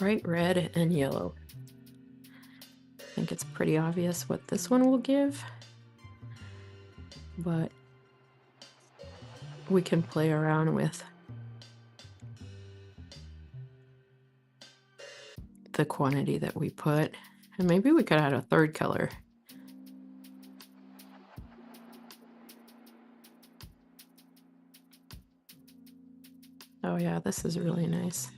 bright red and yellow. I think it's pretty obvious what this one will give, but we can play around with the quantity that we put, and maybe we could add a third color. Oh yeah, this is really nice.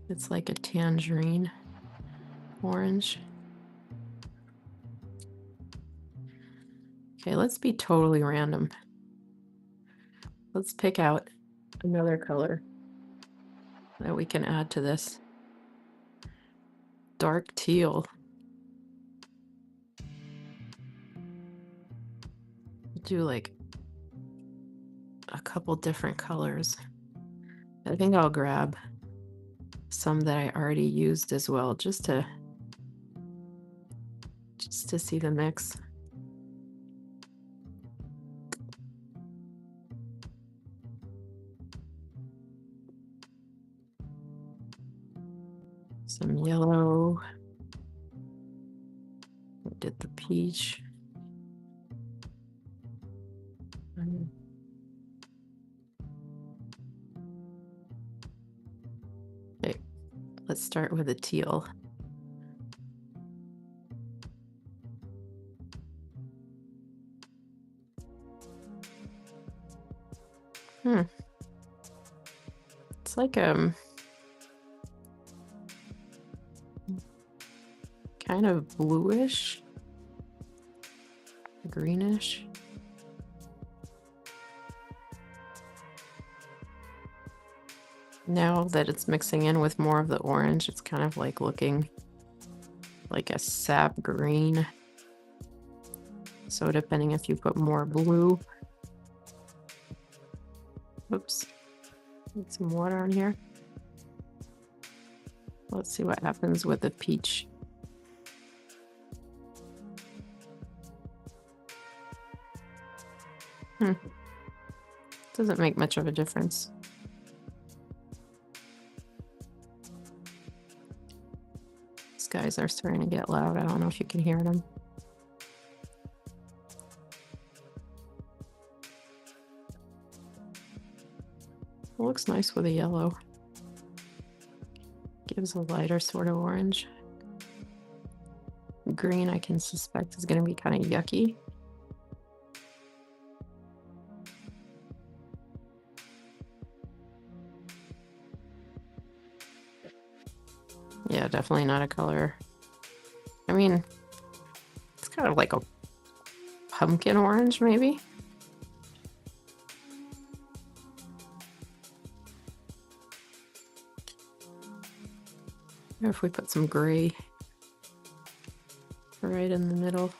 It's like a tangerine orange. Okay, let's be totally random. Let's pick out another color that we can add to this. Dark teal. Do like a couple different colors. I think I'll grab some that I already used as well, just to see the mix. Some yellow. We did the peach. Okay, let's start with a teal. It's like kind of bluish, greenish. Now that it's mixing in with more of the orange, it's kind of like looking like a sap green. So depending if you put more blue. Oops. Need some water on here. Let's see what happens with the peach. Doesn't make much of a difference. These guys are starting to get loud. I don't know if you can hear them. It looks nice with a yellow. Gives a lighter sort of orange. Green, I can suspect, is going to be kind of yucky. Yeah, definitely not a color. I mean, it's kind of like a pumpkin orange, maybe. Or if we put some gray right in the middle.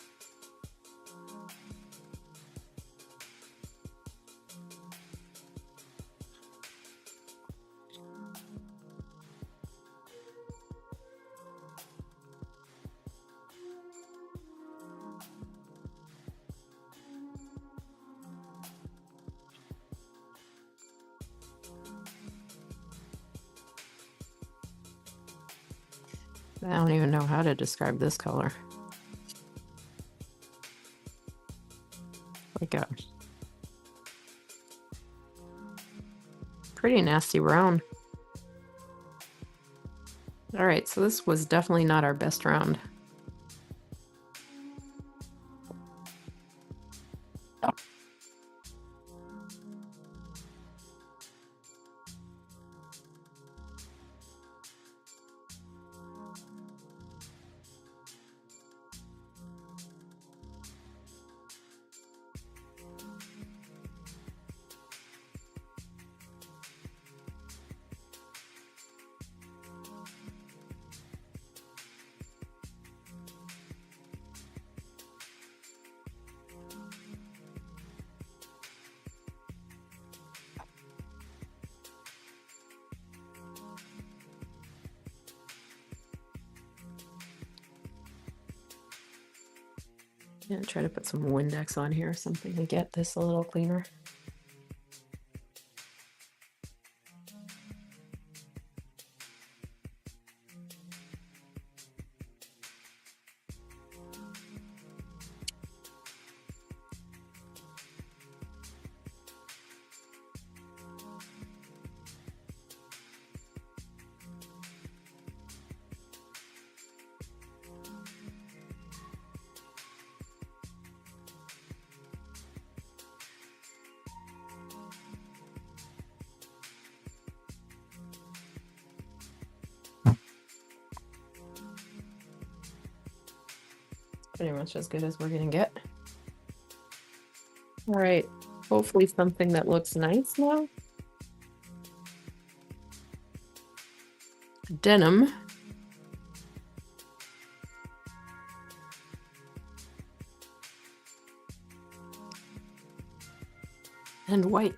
I don't even know how to describe this color. Like a pretty nasty brown. All right, so this was definitely not our best round. Yeah, try to put some Windex on here or something to get this a little cleaner. pretty much as good as we're gonna get. All right, hopefully something that looks nice now. Denim. And white.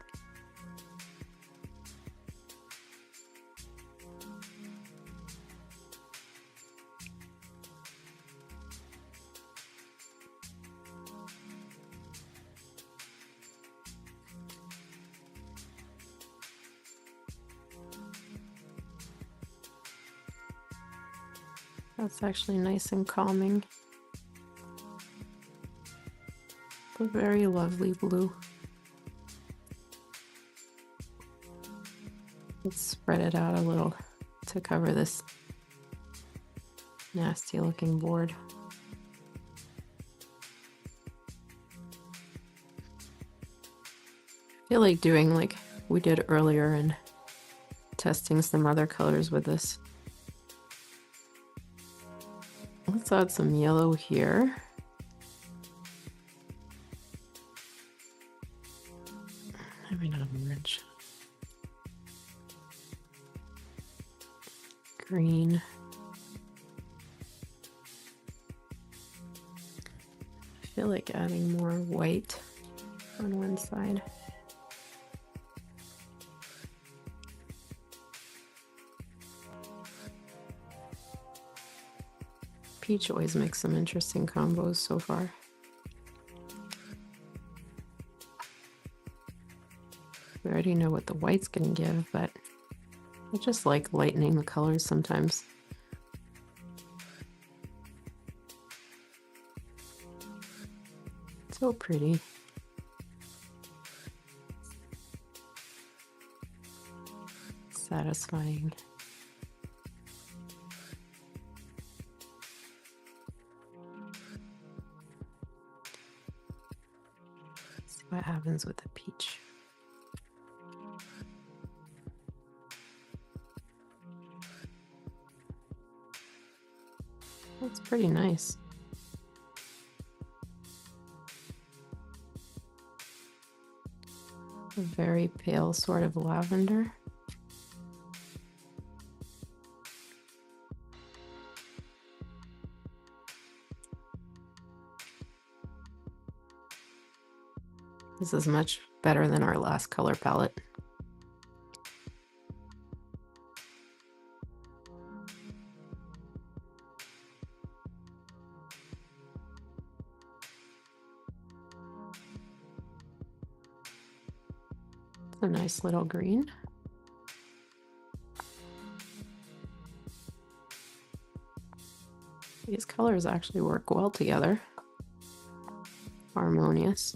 That's actually nice and calming. A very lovely blue. Let's spread it out a little to cover this nasty looking board. I feel like doing like we did earlier and testing some other colors with this. Let's add some yellow here. Maybe not orange. Green. I feel like adding more white on one side. Peach always makes some interesting combos so far. We already know what the white's gonna give, but I just like lightening the colors sometimes. So pretty. Satisfying. Let's see what happens with the peach. That's pretty nice. A very pale sort of lavender. This is much better than our last color palette. It's a nice little green. These colors actually work well together. Harmonious.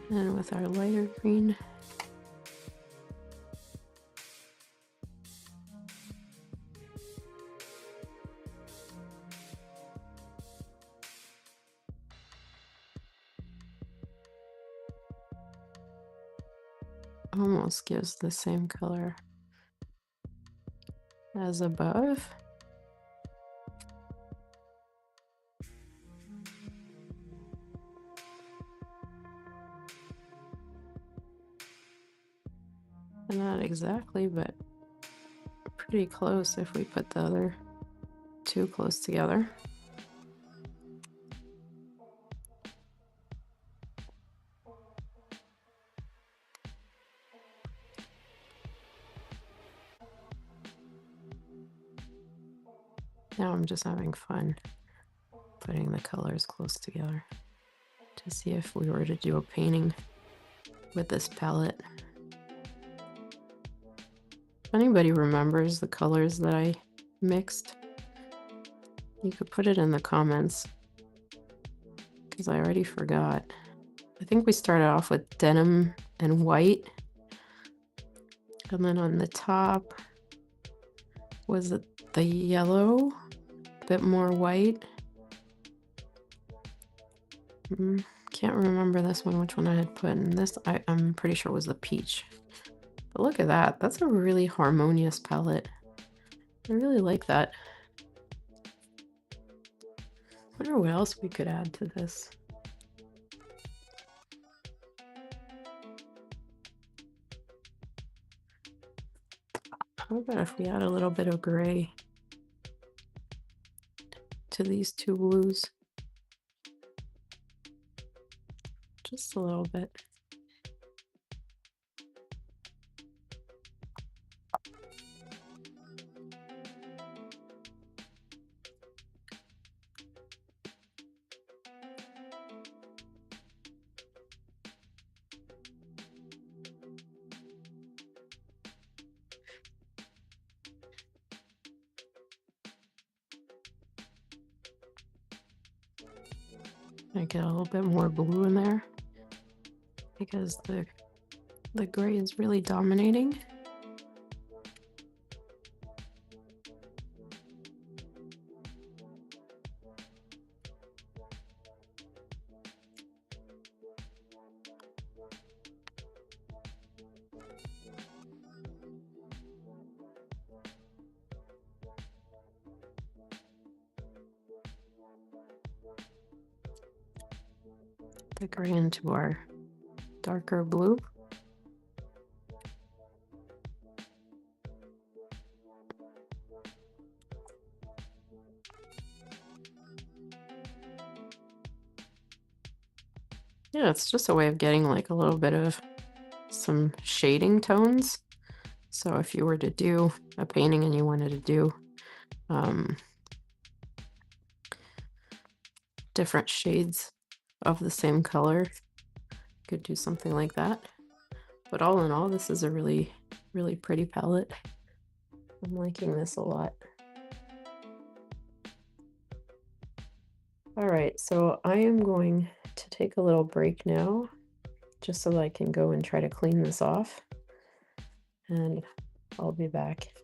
And with our lighter green. Almost gives the same color as above. Not exactly, but pretty close if we put the other two close together. Now I'm just having fun putting the colors close together to see if we were to do a painting with this palette. If anybody remembers the colors that I mixed, you could put it in the comments because I already forgot. I think we started off with denim and white, and then on the top was it the yellow, a bit more white. Can't remember this one, which one I had put in this. I'm pretty sure it was the peach. But look at that. That's a really harmonious palette. I really like that. Wonder what else we could add to this. How about if we add a little bit of gray to these two blues? Just a little bit. I get a little bit more blue in there because the gray is really dominating. The gray into our darker blue. Yeah, it's just a way of getting like a little bit of some shading tones. So if you were to do a painting and you wanted to do different shades of the same color, you could do something like that. But all in all, this is a really, really pretty palette. I'm liking this a lot. All right, so I am going to take a little break now, just so that I can go and try to clean this off, and I'll be back.